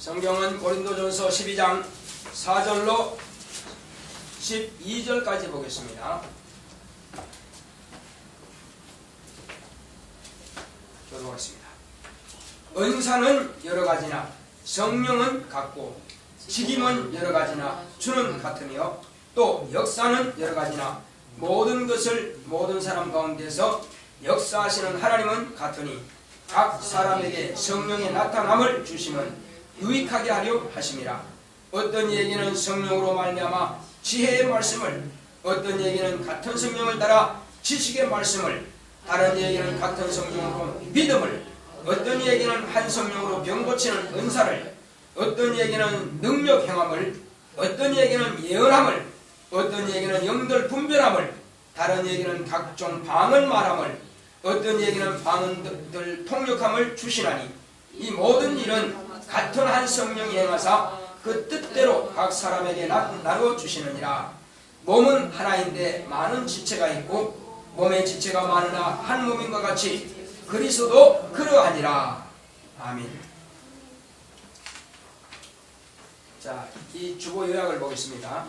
성경은 고린도전서 12장 4절로 12절까지 보겠습니다. 교도하겠습니다. 은사는 여러 가지나 성령은 같고 직임은 여러 가지나 주는 같으며 또 역사는 여러 가지나 모든 것을 모든 사람 가운데서 역사하시는 하나님은 같으니 각 사람에게 성령의 나타남을 주심은 유익하게 하려 하심이라. 어떤 이에게는 성령으로 말미암아 지혜의 말씀을, 어떤 이에게는 같은 성령을 따라 지식의 말씀을, 다른 이에게는 같은 성령으로 믿음을, 어떤 이에게는 한 성령으로 병 고치는 은사를, 어떤 이에게는 능력 행함을, 어떤 이에게는 예언함을, 어떤 이에게는 영들 분별함을, 다른 이에게는 각종 방언 말함을, 어떤 이에게는 방언들 통역함을 주시나니 이 모든 일은 같은 한 성령이 행하사 그 뜻대로 각 사람에게 나누어 주시느니라. 몸은 하나인데 많은 지체가 있고 몸의 지체가 많으나 한 몸인과 같이 그리스도도 그러하니라. 아멘. 자, 이 주보 요약을 보겠습니다.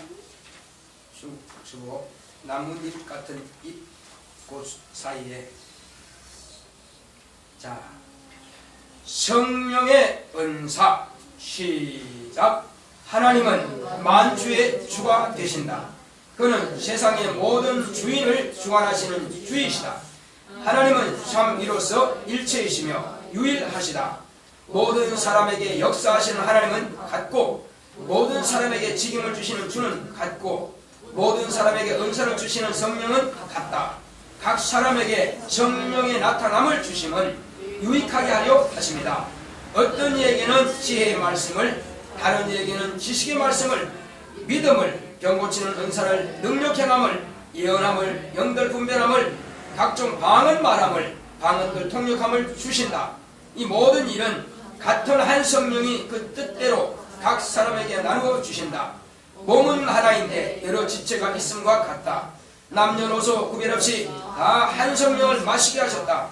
주보 나뭇잎 같은 잎꽃 사이에, 자, 성령의 은사. 시작. 하나님은 만주의 주가 되신다. 그는 세상의 모든 주인을 주관하시는 주이시다. 하나님은 참 이로서 일체이시며 유일하시다. 모든 사람에게 역사하시는 하나님은 같고 모든 사람에게 직임을 주시는 주는 같고 모든 사람에게 은사를 주시는 성령은 같다. 각 사람에게 성령의 나타남을 주심은 유익하게 하려 하십니다. 어떤 이에게는 지혜의 말씀을, 다른 이에게는 지식의 말씀을, 믿음을, 병 고치는 은사를, 능력 행함을, 예언함을, 영들 분별함을, 각종 방언 말함을, 방언들 통역함을 주신다. 이 모든 일은 같은 한 성령이 그 뜻대로 각 사람에게 나누어 주신다. 몸은 하나인데 여러 지체가 있음과 같다. 남녀노소 구별 없이 다 한 성령을 마시게 하셨다.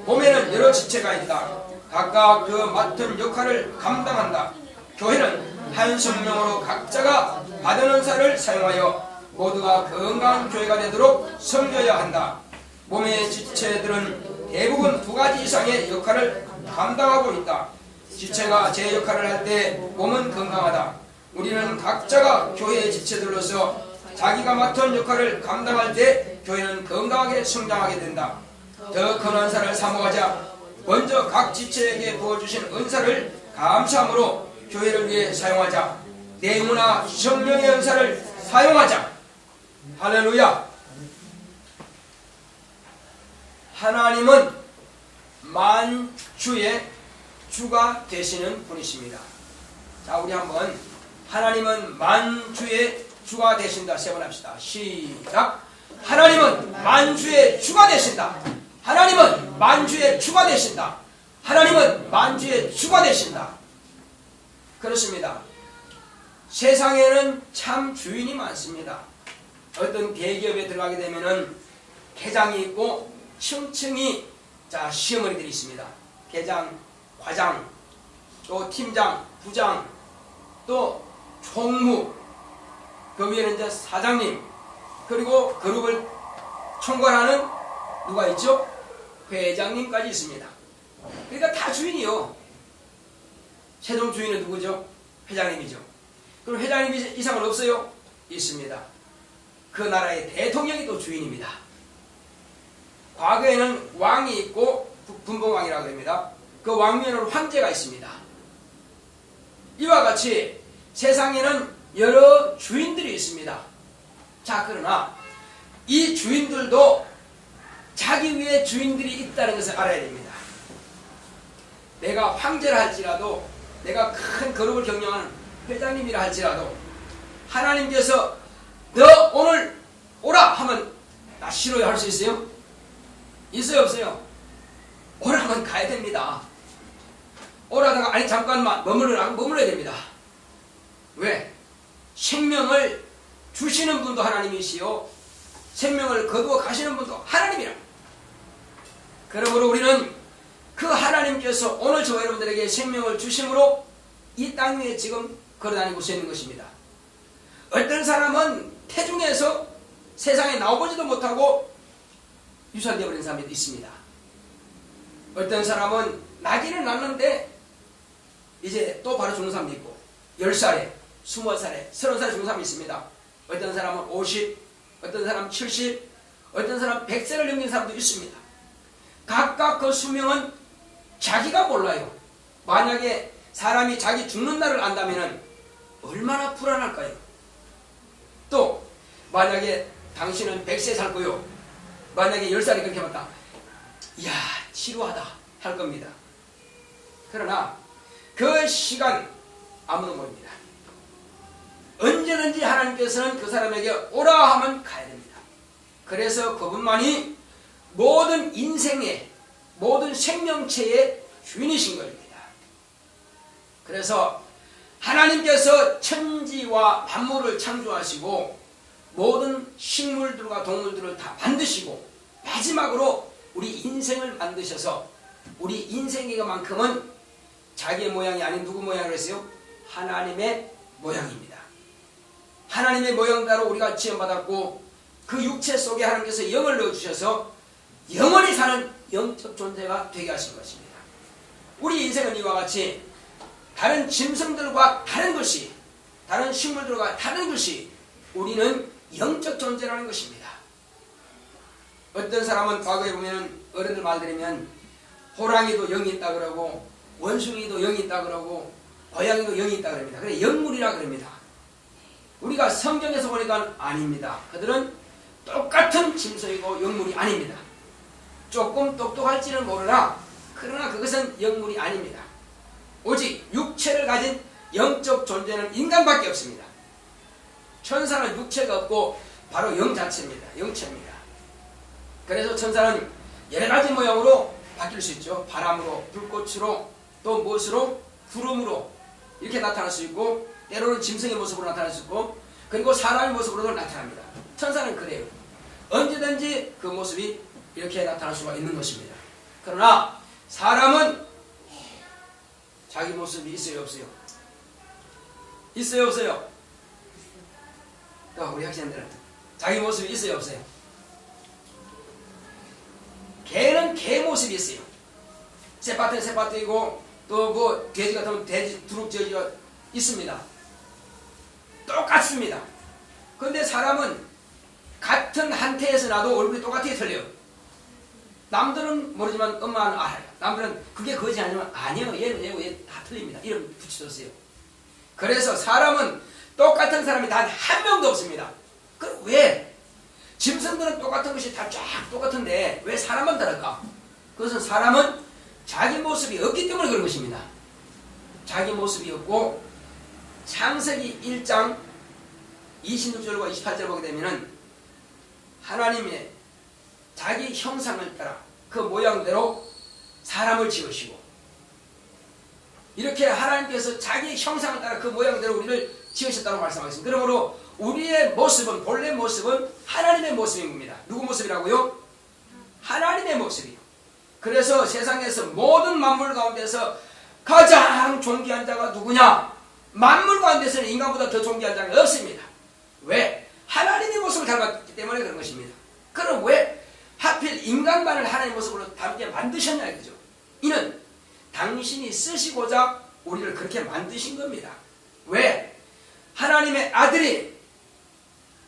몸에는 여러 지체가 있다. 각각 그 맡은 역할을 감당한다. 교회는 한 성령으로 각자가 받은 은사를 사용하여 모두가 건강한 교회가 되도록 섬겨야 한다. 몸의 지체들은 대부분 두 가지 이상의 역할을 감당하고 있다. 지체가 제 역할을 할 때 몸은 건강하다. 우리는 각자가 교회의 지체들로서 자기가 맡은 역할을 감당할 때 교회는 건강하게 성장하게 된다. 더 큰 은사를 사모하자. 먼저 각 지체에게 부어주신 은사를 감사함으로 교회를 위해 사용하자. 내문화 성령의 은사를 사용하자. 할렐루야. 하나님은 만주의 주가 되시는 분이십니다. 자, 우리 한번 하나님은 만주의 주가 되신다 세 번 합시다. 시작. 하나님은 만주의 주가 되신다. 하나님은 만주의 주가 되신다. 하나님은 만주의 주가 되신다. 그렇습니다. 세상에는 참 주인이 많습니다. 어떤 대기업에 들어가게 되면은 계장이 있고 층층이 시어머니들이 있습니다. 계장, 과장, 또 팀장, 부장, 또 총무, 그 위에는 이제 사장님, 그리고 그룹을 총괄하는 누가 있죠? 회장님까지 있습니다. 그러니까 다 주인이요. 최종 주인은 누구죠? 회장님이죠. 그럼 회장님 이상은 없어요? 있습니다. 그 나라의 대통령이 또 주인입니다. 과거에는 왕이 있고 분봉왕이라고 합니다. 그 왕 위에는 황제가 있습니다. 이와 같이 세상에는 여러 주인들이 있습니다. 자, 그러나 이 주인들도 자기 위에 주인들이 있다는 것을 알아야 됩니다. 내가 황제라 할지라도, 내가 큰 그룹을 경영하는 회장님이라 할지라도 하나님께서 너 오늘 오라 하면 나 싫어요 할 수 있어요? 있어요 없어요? 오라면 가야 됩니다. 오라다가 아니 잠깐만 머물러야 됩니다. 왜? 생명을 주시는 분도 하나님이시요 생명을 거두어 가시는 분도 하나님이라. 그러므로 우리는 그 하나님께서 오늘 저와 여러분들에게 생명을 주심으로 이 땅 위에 지금 걸어다니고 있는 것입니다. 어떤 사람은 태중에서 세상에 나오보지도 못하고 유산되어 버린 사람이 있습니다. 어떤 사람은 나기는 났는데 이제 또 바로 죽는 사람도 있고 10살에 20살에 30살에 죽는 사람이 있습니다. 어떤 사람은 50, 어떤 사람은 70, 어떤 사람은 100세를 넘긴 사람도 있습니다. 각각 그 수명은 자기가 몰라요. 만약에 사람이 자기 죽는 날을 안다면 얼마나 불안할까요? 또 만약에 당신은 100세 살 거요. 만약에 10살이 그렇게 맞다. 이야, 지루하다 할 겁니다. 그러나 그 시간 아무도 모릅니다. 언제든지 하나님께서는 그 사람에게 오라 하면 가야 됩니다. 그래서 그분만이 모든 인생의 모든 생명체의 주인이신 겁니다. 그래서 하나님께서 천지와 만물을 창조하시고 모든 식물들과 동물들을 다 만드시고 마지막으로 우리 인생을 만드셔서 우리 인생에만큼은 자기의 모양이 아닌 누구 모양을 했어요? 하나님의 모양입니다. 하나님의 모양대로 우리가 지음받았고 그 육체 속에 하나님께서 영을 넣어주셔서 영원히 사는 영적 존재가 되게 하신 것입니다. 우리 인생은 이와 같이 다른 짐승들과 다른 것이, 다른 식물들과 다른 것이 우리는 영적 존재라는 것입니다. 어떤 사람은 과거에 보면 어른들 말 들으면 호랑이도 영이 있다 그러고 원숭이도 영이 있다 그러고 고양이도 영이 있다 그럽니다. 그래 영물이라 그럽니다. 우리가 성경에서 보니까 아닙니다. 그들은 똑같은 짐승이고 영물이 아닙니다. 조금 똑똑할지는 모르나 그러나 그것은 영물이 아닙니다. 오직 육체를 가진 영적 존재는 인간밖에 없습니다. 천사는 육체가 없고 바로 영 자체입니다. 영체입니다. 그래서 천사는 여러 가지 모양으로 바뀔 수 있죠. 바람으로, 불꽃으로, 또 무엇으로? 구름으로 이렇게 나타날 수 있고 때로는 짐승의 모습으로 나타날 수 있고 그리고 사람의 모습으로도 나타납니다. 천사는 그래요. 언제든지 그 모습이 이렇게 나타날 수가 있는 것입니다. 그러나 사람은 자기 모습이 있어요 없어요? 있어요 없어요? 또 우리 학생들은 자기 모습이 있어요 없어요? 개는 개 모습이 있어요. 새밭은 새밭이고 또 뭐 돼지 같으면 돼지 두룩져지가 있습니다. 똑같습니다. 그런데 사람은 같은 한 태에서 나도 얼굴이 똑같이 틀려요. 남들은 모르지만 엄마는 알아요. 남들은 그게 그거지 아니면 아니요 얘는 얘고 얘 다 틀립니다. 이름 붙여줬어요. 그래서 사람은 똑같은 사람이 단 한 명도 없습니다. 그 왜? 짐승들은 똑같은 것이 다 쫙 똑같은데 왜 사람만 다를까? 그것은 사람은 자기 모습이 없기 때문에 그런 것입니다. 자기 모습이 없고 창세기 1장 26절과 28절 보게 되면은 하나님의 자기 형상을 따라 그 모양대로 사람을 지으시고 이렇게 하나님께서 자기 형상을 따라 그 모양대로 우리를 지으셨다고 말씀하셨습니다. 그러므로 우리의 모습은 본래 모습은 하나님의 모습입니다. 누구 모습이라고요? 하나님의 모습이요. 그래서 세상에서 모든 만물 가운데서 가장 존귀한 자가 누구냐? 만물 가운데서는 인간보다 더 존귀한 자가 없습니다. 왜? 하나님의 모습을 닮았기 때문에 그런 것입니다. 그럼 왜 하필 인간만을 하나님의 모습으로 닮게 만드셨냐 이거죠. 이는 당신이 쓰시고자 우리를 그렇게 만드신 겁니다. 왜? 하나님의 아들이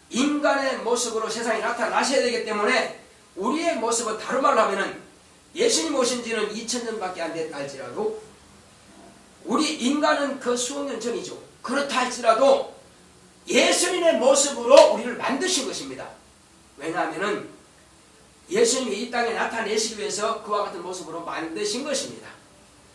인간의 모습으로 세상에 나타나셔야 되기 때문에 우리의 모습은 다른 말로 하면은 예수님 오신 지는 2000년밖에 안 됐다 할지라도 우리 인간은 그 수억 년 전이죠. 그렇다 할지라도 예수님의 모습으로 우리를 만드신 것입니다. 왜냐하면은 예수님이 이 땅에 나타내시기 위해서 그와 같은 모습으로 만드신 것입니다.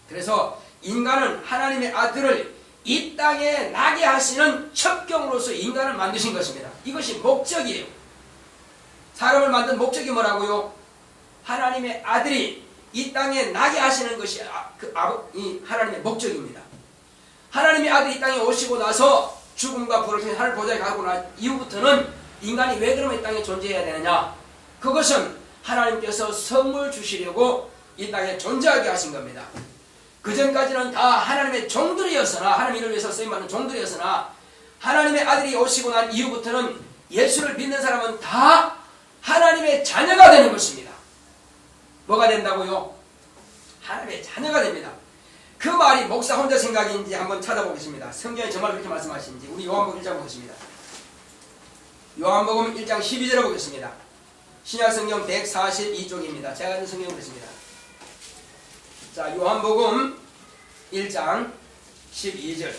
그래서 인간은 하나님의 아들을 이 땅에 나게 하시는 첩경으로서 인간을 만드신 것입니다. 이것이 목적이에요. 사람을 만든 목적이 뭐라고요? 하나님의 아들이 이 땅에 나게 하시는 것이 이 하나님의 목적입니다. 하나님의 아들이 이 땅에 오시고 나서 죽음과 부활을 통해 하늘 보좌에 가고 난 이후부터는 인간이 왜 그러면 이 땅에 존재해야 되느냐? 그것은 하나님께서 선물 주시려고 이 땅에 존재하게 하신 겁니다. 그 전까지는 다 하나님의 종들이었으나, 하나님 이를 위해서 쓰임받는 종들이었으나, 하나님의 아들이 오시고 난 이후부터는 예수를 믿는 사람은 다 하나님의 자녀가 되는 것입니다. 뭐가 된다고요? 하나님의 자녀가 됩니다. 그 말이 목사 혼자 생각인지 한번 찾아보겠습니다. 성경에 정말 그렇게 말씀하시는지. 우리 요한복음 1장 보겠습니다. 요한복음 1장 12절을 보겠습니다. 신약성경 142쪽입니다. 제가 가진 성경을 보겠습니다. 자, 요한복음 1장 12절.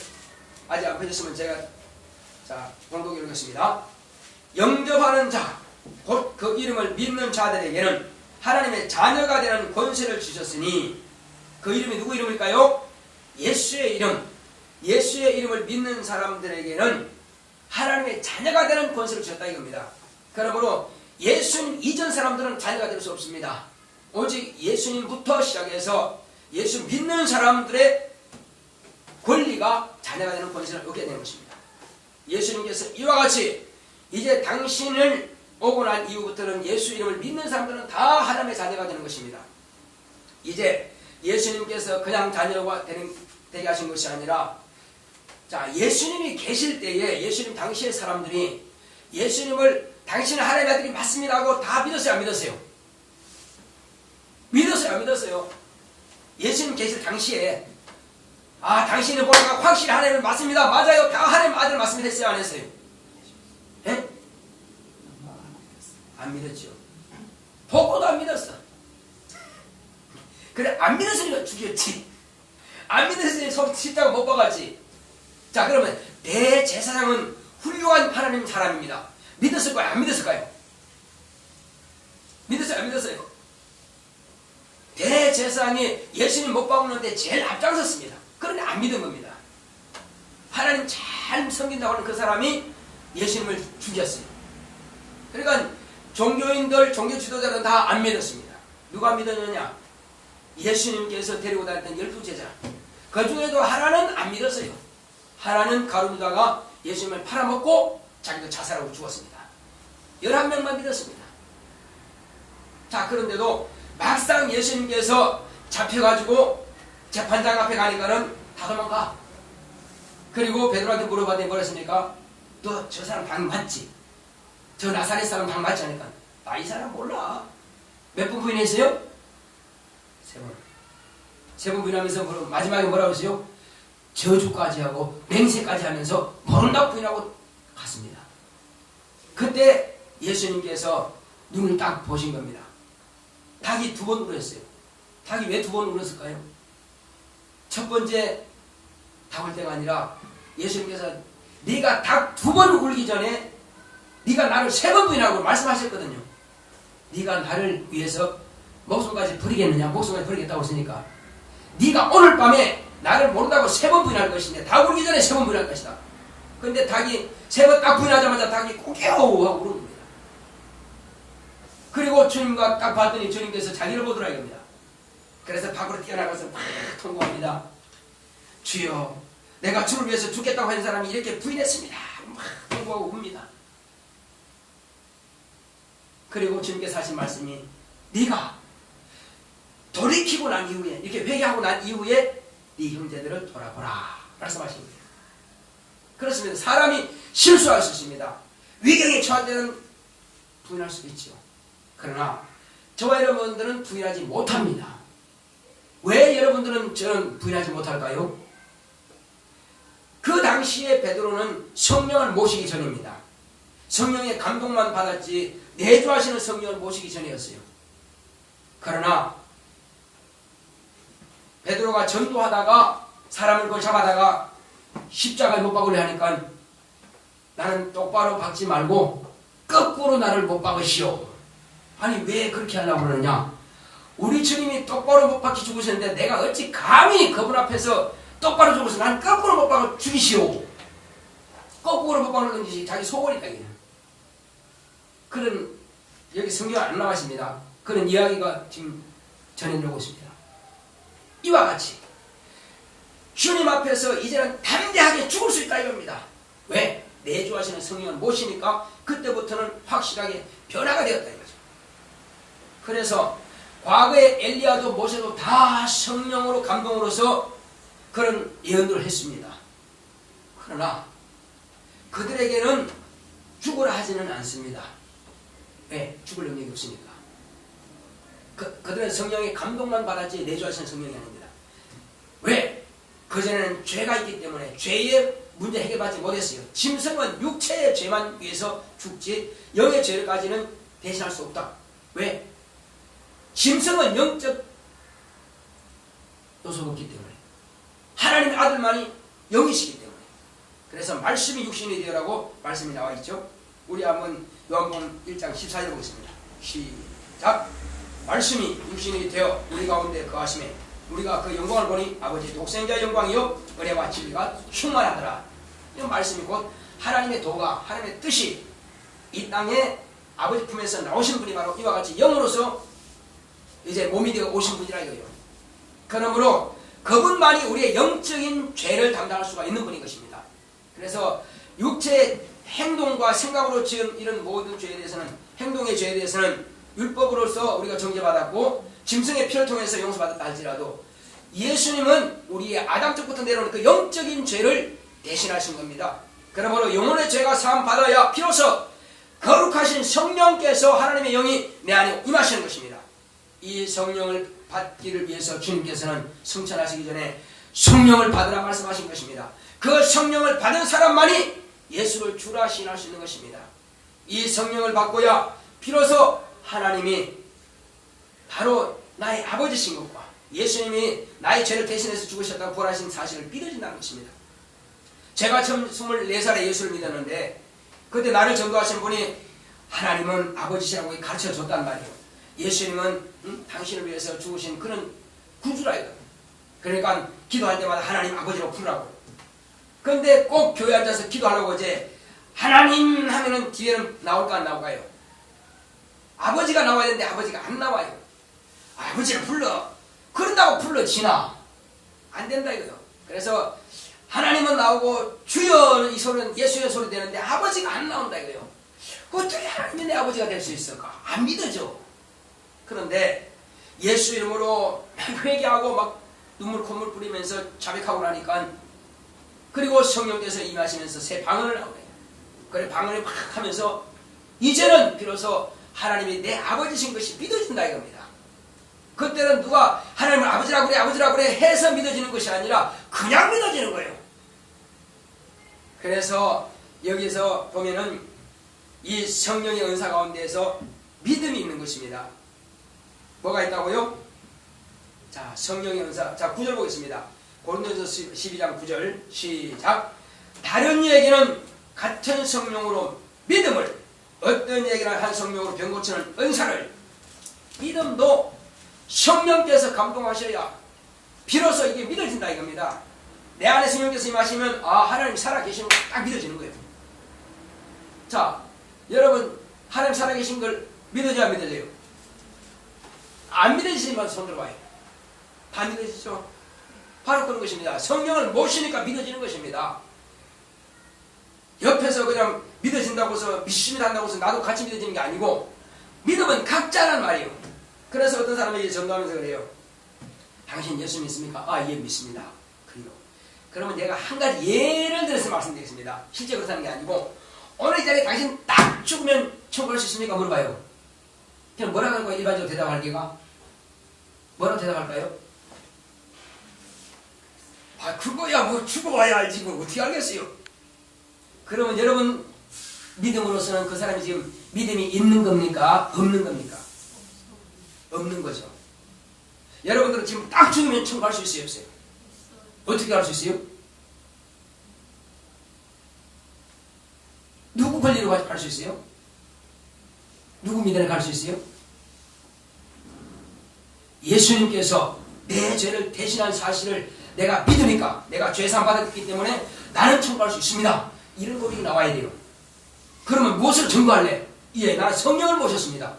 아직 안 펴졌으면 제가 봉독해 보겠습니다. 영접하는 자, 곧 그 이름을 믿는 자들에게는 하나님의 자녀가 되는 권세를 주셨으니, 그 이름이 누구 이름일까요? 예수의 이름. 예수의 이름을 믿는 사람들에게는 하나님의 자녀가 되는 권세를 주셨다 이겁니다. 그러므로 예수님 이전 사람들은 자녀가 될 수 없습니다. 오직 예수님부터 시작해서 예수 믿는 사람들의 권리가 자녀가 되는 권세를 얻게 되는 것입니다. 예수님께서 이와 같이 이제 당신을 오고 난 이후부터는 예수 이름을 믿는 사람들은 다 하나님의 자녀가 되는 것입니다. 이제 예수님께서 그냥 자녀가 되게 하신 것이 아니라, 자, 예수님이 계실 때에 예수님 당시의 사람들이 예수님을 당신은 하나님의 아들이 맞습니다 하고 다 믿었어요, 안 믿었어요? 믿었어요, 안 믿었어요? 예수님 계실 당시에 당신을 보니까 확실히 하나님을 맞습니다, 맞아요, 다 하나님 아들 맞습니다 했어요, 안 했어요? 예? 안 믿었죠. 보고도 안 믿었어. 그래, 안 믿었으니까 죽였지. 안 믿었으니 십자가 못 박았지. 자, 그러면 대제사장은 훌륭한 하나님 사람입니다. 믿었을까요? 안 믿었을까요? 믿었어요? 안 믿었어요? 대제사장이 예수님 못 박는데 제일 앞장섰습니다. 그런데 안 믿은 겁니다. 하나님 잘 섬긴다고 하는 그 사람이 예수님을 죽였어요. 그러니까 종교인들, 종교 지도자들은 다 안 믿었습니다. 누가 믿었느냐? 예수님께서 데리고 다녔던 12제자. 그 중에도 하나는 안 믿었어요. 하나는 가룟유다가 예수님을 팔아먹고 자기도 자살하고 죽었습니다. 11명만 믿었습니다. 자, 그런데도 막상 예수님께서 잡혀가지고 재판장 앞에 가니까는 다 도망가. 그리고 베드로한테 물어봤더니 뭐라 했습니까? 너 저 사람 당 맞지? 저 나사렛 사람 당 맞지 않을까? 나 이 사람 몰라. 몇 번 부인했어요? 3번. 3번 부인하면서 마지막에 뭐라고 했어요? 저주까지 하고 맹세까지 하면서 모른다고 부인하고 갔습니다. 그때 예수님께서 눈을 딱 보신 겁니다. 닭이 2번 울었어요. 닭이 왜 2번 울었을까요? 첫 번째 닭 울 때가 아니라 예수님께서 네가 닭 2번 울기 전에 네가 나를 3번 부인하고 말씀하셨거든요. 네가 나를 위해서 목숨까지 버리겠느냐? 목숨까지 버리겠다고 했으니까 네가 오늘 밤에 나를 모른다고 3번 부인할 것인데 닭 울기 전에 3번 부인할 것이다. 그런데 닭이 3번 딱 부인하자마자 닭이 꾸겨우 하고 우는 겁니다. 그리고 주님과 딱 봤더니 주님께서 자기를 보더라 이겁니다. 그래서 밖으로 뛰어나가서 막 통곡합니다. 주여, 내가 주를 위해서 죽겠다고 하는 사람이 이렇게 부인했습니다. 막 통곡하고 웁니다. 그리고 주님께서 하신 말씀이 네가 돌이키고 난 이후에, 이렇게 회개하고 난 이후에 네 형제들을 돌아보라 말씀하십니다. 그렇습니다. 사람이 실수할 수 있습니다. 위경에 처할 때는 부인할 수도 있죠. 그러나 저와 여러분들은 부인하지 못합니다. 왜 여러분들은 저는 부인하지 못할까요? 그 당시에 베드로는 성령을 모시기 전입니다. 성령의 감동만 받았지 내주하시는 성령을 모시기 전이었어요. 그러나 베드로가 전도하다가 사람을 그 잡아다가 십자가에 못 박으려 하니까 나는 똑바로 박지 말고 거꾸로 나를 못 박으시오. 아니 왜 그렇게 하려고 그러느냐? 우리 주님이 똑바로 못 박혀 죽으셨는데 내가 어찌 감히 그분 앞에서 똑바로 죽어서 난 거꾸로 못 박아 죽이시오. 거꾸로 못 박는 것이 자기 소원이다. 그런 여기 성경 안 나가십니다. 그런 이야기가 지금 전해지고 있습니다. 이와 같이 주님 앞에서 이제는 담대하게 죽을 수 있다 이겁니다. 왜? 내주하시는 성령을 모시니까 그때부터는 확실하게 변화가 되었다 이거죠. 그래서 과거에 엘리야도 모세도 다 성령으로 감동으로서 그런 예언들을 했습니다. 그러나 그들에게는 죽으라 하지는 않습니다. 왜? 죽을 능력이 없으니까. 그들은 성령의 감동만 받았지 내주하시는 성령이 아닙니다. 왜? 그전에는 죄가 있기 때문에 죄의 문제 해결받지 못했어요. 짐승은 육체의 죄만 위해서 죽지 영의 죄까지는 대신할 수 없다. 왜? 짐승은 영적 요소가 없기 때문에 하나님의 아들만이 영이시기 때문에 그래서 말씀이 육신이 되어라고 말씀이 나와 있죠. 우리 한번 요한복음 1장 14절 보겠습니다. 시작. 말씀이 육신이 되어 우리 가운데 거하심에 우리가 그 영광을 보니 아버지 독생자의 영광이요 은혜와 진리가 충만하더라. 이 말씀이 곧 하나님의 도가 하나님의 뜻이 이 땅에 아버지 품에서 나오신 분이 바로 이와 같이 영으로서 이제 몸이 되어 오신 분이라 이거예요. 그러므로 그분만이 우리의 영적인 죄를 담당할 수가 있는 분인 것입니다. 그래서 육체의 행동과 생각으로 지은 이런 모든 죄에 대해서는 행동의 죄에 대해서는 율법으로서 우리가 정죄받았고 짐승의 피를 통해서 용서받았다 할지라도 예수님은 우리의 아담적부터 내려오는 그 영적인 죄를 대신하신 겁니다. 그러므로 영혼의 죄가 사함 받아야 비로소 거룩하신 성령께서 하나님의 영이 내 안에 임하시는 것입니다. 이 성령을 받기를 위해서 주님께서는 승천하시기 전에 성령을 받으라 말씀하신 것입니다. 그 성령을 받은 사람만이 예수를 주라 시인할 수 있는 것입니다. 이 성령을 받고야 비로소 하나님이 바로 나의 아버지신 것과 예수님이 나의 죄를 대신해서 죽으셨다고 부활하신 사실을 믿어진다는 것입니다. 제가 처음 24살에 예수를 믿었는데 그때 나를 전도하신 분이 하나님은 아버지시라고 가르쳐줬단 말이에요. 예수님은 당신을 위해서 죽으신 그런 구주라 이거. 그러니까 기도할 때마다 하나님 아버지라고 부르라고. 그런데 꼭 교회 앉아서 기도하려고 이제 하나님 하면은 뒤에는 나올까 안 나올까요? 아버지가 나와야 되는데 아버지가 안 나와요. 아버지를 불러. 그런다고 불러지나? 안 된다 이거요. 그래서 하나님은 나오고 주여 이 소리는 예수의 소리 되는데 아버지가 안 나온다 이거요. 어떻게 하나님이 내 아버지가 될 수 있을까? 안 믿어져. 그런데 예수 이름으로 회개하고 막 눈물 콧물 뿌리면서 자백하고 나니까 그리고 성령께서 임하시면서 새 방언을 나오네요. 그래 방언을 막 하면서 이제는 비로소 하나님이 내 아버지신 것이 믿어진다 이겁니다. 그때는 누가 하나님을 아버지라고 그래 해서 믿어지는 것이 아니라 그냥 믿어지는 거예요. 그래서 여기서 보면은 이 성령의 은사 가운데에서 믿음이 있는 것입니다. 뭐가 있다고요? 자, 성령의 은사. 자, 9절 보겠습니다. 고린도전서 12장 9절 시작. 다른 이에게는 같은 성령으로 믿음을 어떤 이에게는 한 성령으로 병 고치는 은사를 믿음도 성령께서 감동하셔야 비로소 이게 믿어진다 이겁니다. 내 안에 성령께서 임하시면 아 하나님 살아계시는 걸 딱 믿어지는 거예요. 자 여러분 하나님 살아계신 걸 믿어져야 안 믿어져요? 안 믿어지지만 손 들어봐요. 다 믿어지죠? 바로 그런 것입니다. 성령을 모시니까 믿어지는 것입니다. 옆에서 그냥 믿어진다고 해서 믿습니다 한다고 해서 나도 같이 믿어지는 게 아니고 믿음은 각자란 말이에요. 그래서 어떤 사람이 전도하면서 그래요. 당신 예수 믿습니까? 아, 예, 믿습니다. 그래요. 그러면 내가 한 가지 예를 들어서 말씀드리겠습니다. 실제 그렇다는 게 아니고 오늘 이 자리에 당신 딱 죽으면 천국할 수 있습니까? 물어봐요. 그냥 뭐라고 할까요? 일반적으로 대답할 게가? 뭐라고 대답할까요? 아, 그거야 뭐 죽어봐야 알지 뭐 어떻게 알겠어요? 그러면 여러분 믿음으로서는 그 사람이 지금 믿음이 있는 겁니까? 없는 겁니까? 없는 거죠. 여러분들은 지금 딱 죽으면 천국 갈 수 있어요? 없어요? 어떻게 갈 수 있어요? 누구 권리로 갈 수 있어요? 누구 믿음에 갈 수 있어요? 예수님께서 내 죄를 대신한 사실을 내가 믿으니까 내가 죄사함 받았기 때문에 나는 천국 갈 수 있습니다. 이런 고백이 나와야 돼요. 그러면 무엇을 증거할래? 예, 나는 성령을 모셨습니다.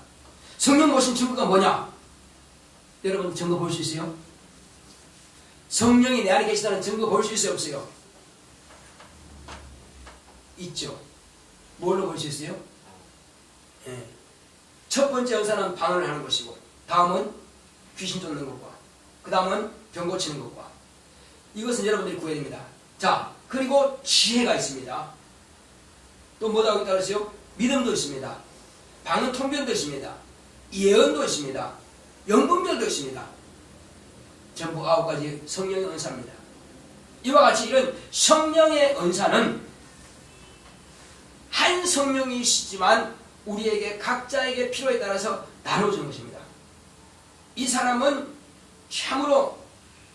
성령 모신 증거가 뭐냐? 여러분 증거 볼 수 있어요? 성령이 내 안에 계시다는 증거 볼 수 있어요? 없어요? 있죠. 뭘로 볼 수 있어요? 예. 첫 번째 은사는 방언을 하는 것이고 다음은 귀신 쫓는 것과 그 다음은 병 고치는 것과 이것은 여러분들이 구해야 됩니다. 자, 그리고 지혜가 있습니다. 또 뭐라고 있다고 했어요? 믿음도 있습니다. 방언 통변도 있습니다. 예언도 있습니다. 영분별도 있습니다. 전부 9가지 성령의 은사입니다. 이와 같이 이런 성령의 은사는 한 성령이시지만 우리에게 각자에게 필요에 따라서 나눠주는 것입니다. 이 사람은 참으로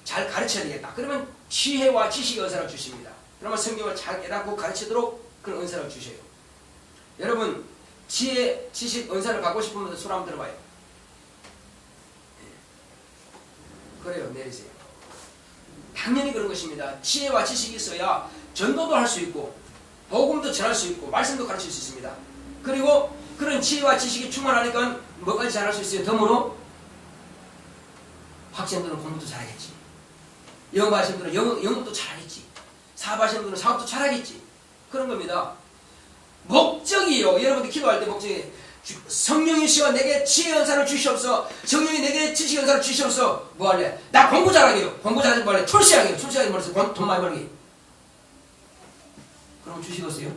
잘 가르쳐야 되겠다. 그러면 지혜와 지식의 은사를 주십니다. 그러면 성경을 잘 깨닫고 가르치도록 그런 은사를 주셔요. 여러분 지혜, 지식, 은사를 받고 싶은 분들 손 한번 들어봐요. 그래요. 내리세요. 당연히 그런 것입니다. 지혜와 지식이 있어야 전도도 할 수 있고 복음도 전할 수 있고 말씀도 가르칠 수 있습니다. 그리고 그런 지혜와 지식이 충만하니까 뭐까지 잘할 수 있어요? 덤으로 학생들은 공부도 잘하겠지. 영어 하시는 분들은 영어도 잘하겠지. 사업 하시는 분들은 사업도 잘하겠지. 그런 겁니다. 목적이요. 여러분들 기도할 때 목적이 성령이시여 내게 지혜 연사를 주시옵소서. 성령이 내게 지식 연사를 주시옵소서. 뭐 할래? 나 공부 잘하게요. 공부 잘하지 뭐 할래? 출세하게요. 출세하기 뭐해서 돈 많이 벌기. 그럼 주시겠어요?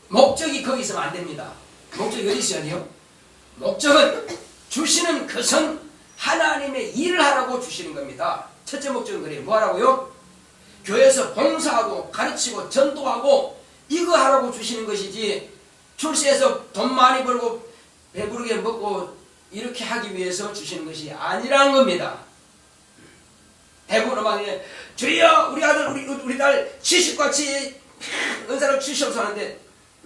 목적이 거기 있으면 안 됩니다. 목적이 어디 있어야 돼요? 목적은 주시는 것은 하나님의 일을 하라고 주시는 겁니다. 첫째 목적은 그래요. 뭐 하라고요? 교회에서 봉사하고 가르치고 전도하고 이거 하라고 주시는 것이지 출세해서 돈 많이 벌고 배부르게 먹고 이렇게 하기 위해서 주시는 것이 아니라는 겁니다. 대부분 막 주여 우리 아들 우리 딸 지식과 지혜 은사를 주시옵소서 하는데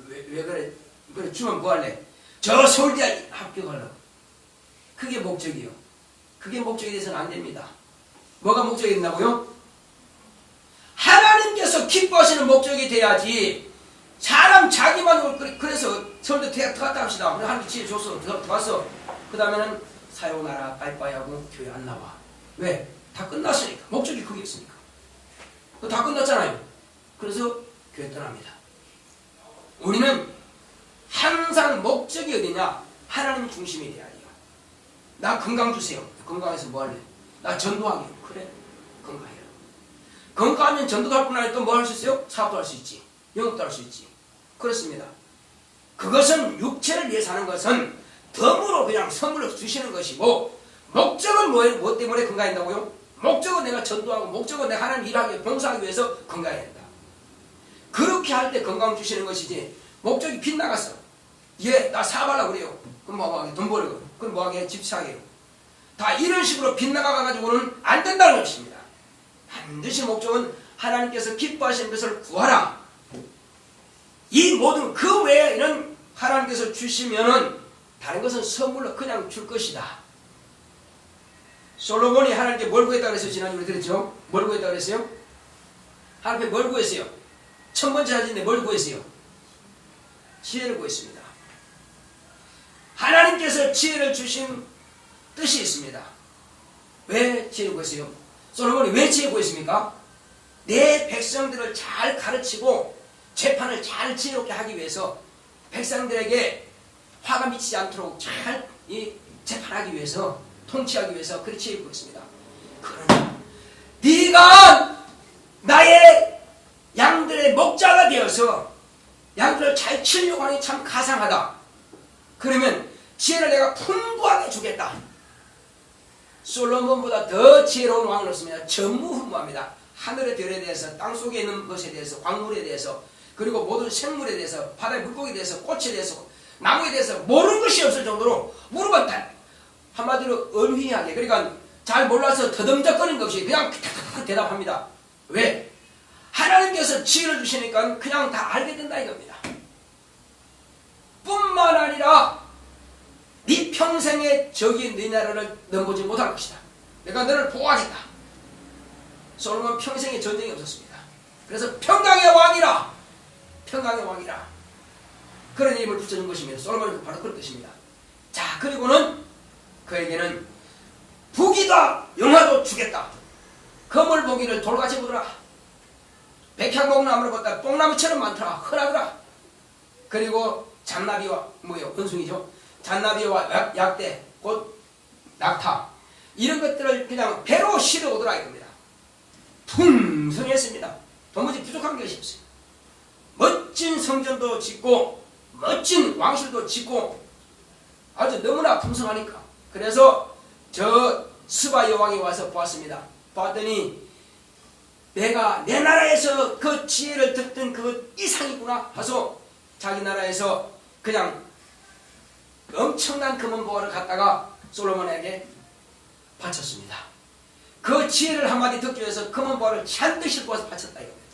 왜 그래? 그래 주면 뭐 할래? 저 서울대 합격하려고. 그게 목적이요. 그게 목적이 돼서는 안 됩니다. 뭐가 목적이 된다고요? 하나님께서 기뻐하시는 목적이 돼야지. 사람 자기만 그래서 서울대 대학 들어갔다 합시다. 하나님 지혜 줬어. 들어갔어. 그 다음에는 사요나라 빠이빠이 하고 교회 안 나와. 왜? 다 끝났으니까. 목적이 그게 있으니까. 다 끝났잖아요. 그래서 교회 떠납니다. 우리는 항상 목적이 어디냐? 하나님 중심이 돼야 돼요. 나 건강 주세요. 건강해서 뭐 할래? 나 전도하게요. 그래. 건강해라. 건강하면 전도도 할 뿐 아니라 또 뭐 할 수 있어요? 사업도 할 수 있지. 영업도 할 수 있지. 그렇습니다. 그것은 육체를 위해서 하는 것은 덤으로 그냥 선물로 주시는 것이고 목적은 뭐예요? 뭐 때문에 건강한다고요? 목적은 내가 전도하고 목적은 내가 하나님 일하기 봉사하기 위해서 건강해야 된다. 그렇게 할 때 건강 주시는 것이지 목적이 빗나갔어. 예, 나 사업하려고 그래요. 그럼 뭐하게? 돈 벌고. 그럼 뭐하게? 집 사게요. 다 이런 식으로 빗나가가지고는 안 된다는 것입니다. 반드시 목적은 하나님께서 기뻐하시는 것을 구하라. 이 모든 그 외에는 하나님께서 주시면은 다른 것은 선물로 그냥 줄 것이다. 솔로몬이 하나님께 뭘 구했다고 그랬어요? 지난주에 들었죠? 뭘 구했다고 그랬어요? 하나님께 뭘 구했어요? 첫 번째 사진인데 뭘 구했어요? 지혜를 구했습니다. 하나님께서 지혜를 주신 뜻이 있습니다. 왜 지혜를 구했어요? 솔로몬이 왜 지혜 구했습니까? 내 백성들을 잘 가르치고 재판을 잘 지혜롭게 하기 위해서 백성들에게 화가 미치지 않도록 잘 재판하기 위해서 통치하기 위해서 그렇게 지혜를 구했습니다. 그러나 네가 나의 양들의 목자가 되어서 양들을 잘 치려고 하니 참 가상하다. 그러면 지혜를 내가 풍부하게 주겠다. 솔로몬보다 더 지혜로운 왕은 없습니다. 전무후무합니다. 하늘의 별에 대해서, 땅속에 있는 것에 대해서, 광물에 대해서, 그리고 모든 생물에 대해서, 바다의 물고기에 대해서, 꽃에 대해서, 나무에 대해서 모르는 것이 없을 정도로 물어봤다. 한마디로 은휘하게. 그러니까 잘 몰라서 더듬적거리는 것 없이 그냥 대답합니다. 왜? 하나님께서 지혜를 주시니까 그냥 다 알게 된다 이겁니다. 뿐만 아니라 네 평생에 적이 네 나라를 넘보지 못할 것이다. 내가 너를 보호하겠다. 솔로몬 평생에 전쟁이 없었습니다. 그래서 평강의 왕이라. 평강의 왕이라. 그런 이름을 붙여준 것입니다. 솔로몬이 바로 그런 뜻입니다. 자, 그리고는 그에게는 부귀다 영화도 주겠다. 거물보기를 돌같이 보더라. 백향목나무를 보다 뽕나무처럼 많더라. 흔하더라. 그리고 잔나비와 뭐요? 원숭이죠. 잔나비와 약대 곧 낙타 이런 것들을 그냥 배로 실어 오더라 이겁니다. 풍성했습니다. 도무지 부족한 것이 없어요. 멋진 성전도 짓고 멋진 왕실도 짓고 아주 너무나 풍성하니까. 그래서 저 스바 여왕이 와서 보았습니다. 봤더니 내가 내 나라에서 그 지혜를 듣던 그 이상이구나 하서 자기 나라에서 그냥 엄청난 금은보화를 갖다가 솔로몬에게 바쳤습니다. 그 지혜를 한마디 듣기 위해서 금은보화를 잔뜩 싣고 와서 바쳤다 이겁니다.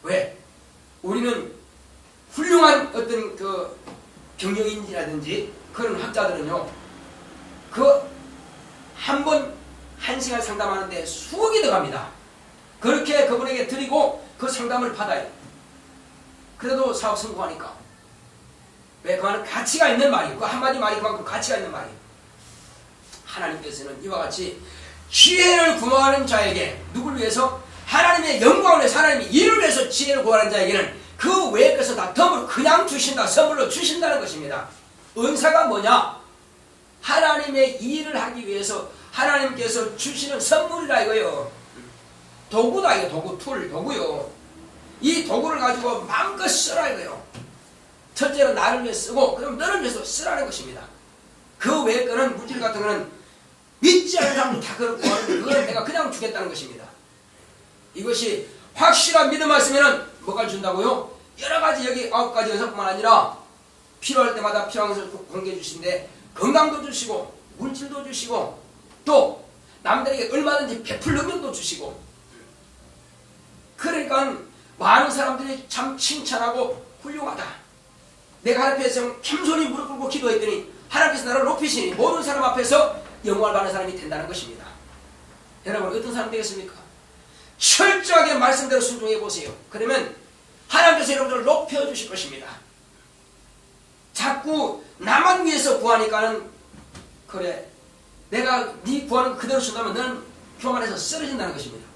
왜? 우리는 훌륭한 어떤 그 경영인이라든지 그런 학자들은요, 그 한 번 한 시간 상담하는데 수억이 들어갑니다. 그렇게 그분에게 드리고 그 상담을 받아요. 그래도 사업 성공하니까. 왜? 그만한 가치가 있는 말이에요. 그 한마디 말이 그만큼 가치가 있는 말이에요. 하나님께서는 이와 같이 지혜를 구하는 자에게, 누구를 위해서? 하나님의 영광을 위해서, 하나님의 일을 위해서 지혜를 구하는 자에게는 그 외의 것을 다 덤으로 그냥 주신다, 선물로 주신다는 것입니다. 은사가 뭐냐? 하나님의 일을 하기 위해서 하나님께서 주시는 선물이라 이거요. 도구다 이거. 도구, 툴, 도구요. 이 도구를 가지고 마음껏 쓰라 이거요. 첫째는 나를 위해 쓰고, 그럼 너를 위해서 쓰라는 것입니다. 그 외의 거는, 물질 같은 거는 믿지 않는 사람도 다 그렇고 하는데 그걸 내가 그냥 주겠다는 것입니다. 이것이 확실한 믿음 말씀에는 뭐가 준다고요? 여러 가지, 여기 9가지 연속뿐만 아니라 필요할 때마다 필요한 것을 공개해 주신데 건강도 주시고 물질도 주시고 또 남들에게 얼마든지 베풀 능력도 주시고, 그러니까 많은 사람들이 참 칭찬하고 훌륭하다. 내가 하나님 앞에서 겸손히 무릎 꿇고 기도했더니 하나님께서 나를 높이시니 모든 사람 앞에서 영광을 받는 사람이 된다는 것입니다. 여러분 어떤 사람 되겠습니까? 철저하게 말씀대로 순종해 보세요. 그러면 하나님께서 여러분들을 높여주실 것입니다. 자꾸 나만 위해서 구하니까는, 그래 내가 네 구하는 거 그대로 준다면 너는 교만해서 쓰러진다는 것입니다.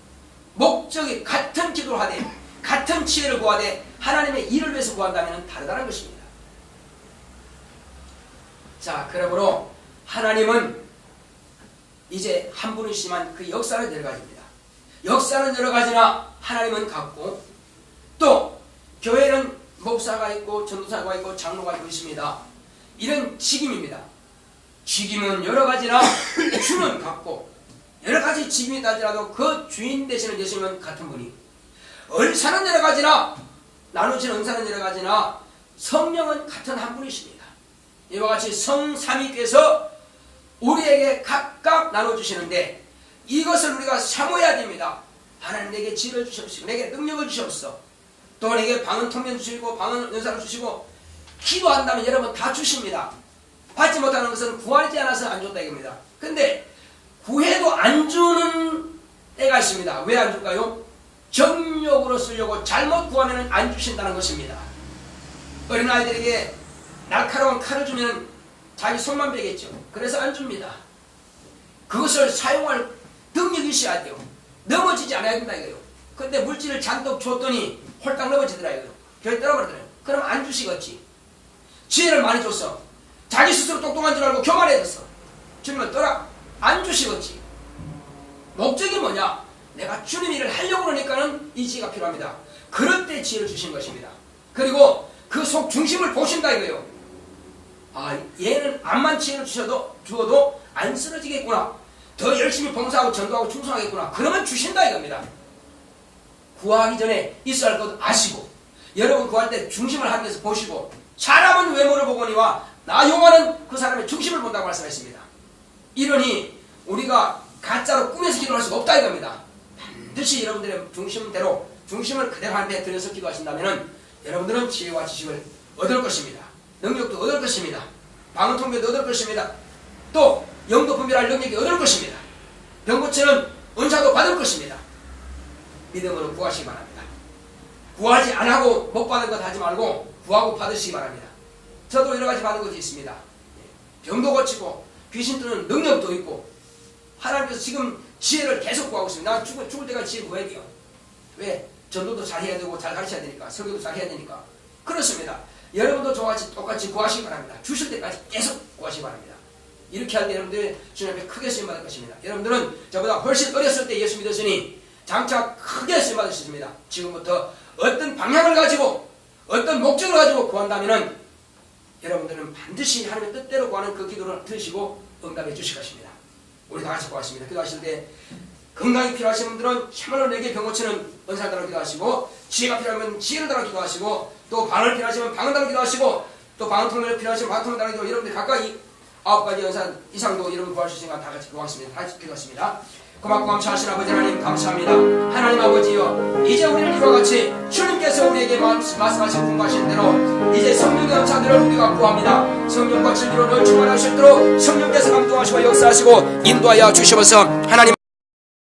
목적이 같은 기도를 하되 같은 지혜를 구하되 하나님의 일을 위해서 구한다면 다르다는 것입니다. 자, 그러므로 하나님은 이제 한 분이시지만 그 역사는 여러 가지입니다. 역사는 여러 가지나 하나님은 같고, 또 교회는 목사가 있고 전도사가 있고 장로가 있고 있습니다. 이런 직임입니다. 직임은 여러 가지나 주는 같고, 여러 가지 직임이 있다지라도 그 주인 되시는 예수님은 같은 분이, 은사는 여러 가지나 나누시는 은사는 여러 가지나 성령은 같은 한 분이십니다. 이와 같이 성삼위께서 우리에게 각각 나눠주시는데 이것을 우리가 사모해야 됩니다. 하나님 내게 지혜를 주시옵시고 내게 능력을 주시옵소서. 또 내게 방언 통변 주시고 방언 은사를 주시고, 기도한다면 여러분 다 주십니다. 받지 못하는 것은 구하지 않아서 안 줬다 이겁니다. 근데 구해도 안 주는 때가 있습니다. 왜 안 줄까요? 정욕으로 쓰려고 잘못 구하면 안 주신다는 것입니다. 어린아이들에게 날카로운 칼을 주면 자기 손만 베겠죠. 그래서 안 줍니다. 그것을 사용할 능력이 있어야 돼요. 넘어지지 않아야 된다 이거예요. 근데 물질을 잔뜩 줬더니 홀딱 넘어지더라 이거예요. 결국 떨어버리더라요. 그럼 안 주시겠지. 지혜를 많이 줬어. 자기 스스로 똑똑한 줄 알고 교만해졌어. 주님은 떠라. 안 주시겠지. 목적이 뭐냐? 내가 주님 일을 하려고 그러니까는 이 지혜가 필요합니다. 그럴 때 지혜를 주신 것입니다. 그리고 그 속 중심을 보신다 이거예요. 아, 얘는 암만 지혜를 주어도 안 쓰러지겠구나. 더 열심히 봉사하고 전도하고 충성하겠구나. 그러면 주신다 이겁니다. 구하기 전에 있어야 할 것 아시고, 여러분 구할 때 중심을 하나님께서 보시고, 사람은 외모를 보거니와 나 여호와는 그 사람의 중심을 본다고 말씀했습니다. 이러니 우리가 가짜로 꾸며서 기도할 수가 없다 이겁니다. 반드시 여러분들의 중심대로, 중심을 그대로 하나님께 들여서 기도하신다면 여러분들은 지혜와 지식을 얻을 것입니다. 능력도 얻을 것입니다. 방언 통변도 얻을 것입니다. 또 영도 분별할 능력이 얻을 것입니다. 병 고치는 은사도 받을 것입니다. 믿음으로 구하시기 바랍니다. 구하지 않고 못 받은 것 하지 말고 구하고 받으시기 바랍니다. 저도 여러 가지 받은 것이 있습니다. 병도 고치고 귀신 뜨는 능력도 있고, 하나님께서 지금 지혜를 계속 구하고 있습니다. 나 죽을 때까지 지혜 구해야 돼요. 왜? 전도도 잘 해야 되고 잘 가르쳐야 되니까, 설교도 잘 해야 되니까. 그렇습니다. 여러분도 저와 똑같이 구하시기 바랍니다. 주실 때까지 계속 구하시기 바랍니다. 이렇게 할 때 여러분들 주님 앞에 크게 쓰임받을 것입니다. 여러분들은 저보다 훨씬 어렸을 때 예수 믿었으니 장차 크게 쓰임받을 수 있습니다. 지금부터 어떤 방향을 가지고 어떤 목적을 가지고 구한다면 여러분들은 반드시 하나님의 뜻대로 구하는 그 기도를 들으시고 응답해 주실 것입니다. 우리 다 같이 구하십니다. 기도하실 때 건강이 필요하신 분들은 참말로 내게 병 고치는 은사를 달라 기도하시고, 지혜가 필요하면 지혜를 달라 기도하시고, 또 방을 필요하시면 방을 달라 기도하시고, 또 방통을 필요하시면 방통을 달라 기도하시고, 여러분들 각각 9가지 은사 이상도 여러분 구할 수 있으니까 다 같이 구하겠습니다. 다 같이 기도하십니다. 고맙고 감사하신 아버지 하나님 감사합니다. 하나님 아버지여, 이제 우리를 이와 같이 주님께서 우리에게 말씀하신 분과하신 대로 이제 성령의 은사들을 우리가 구합니다. 성령과 진리로 늘 충만할 수 있도록 성령께서 감동하시고 역사하시고 인도하여 주시옵소서. 하나님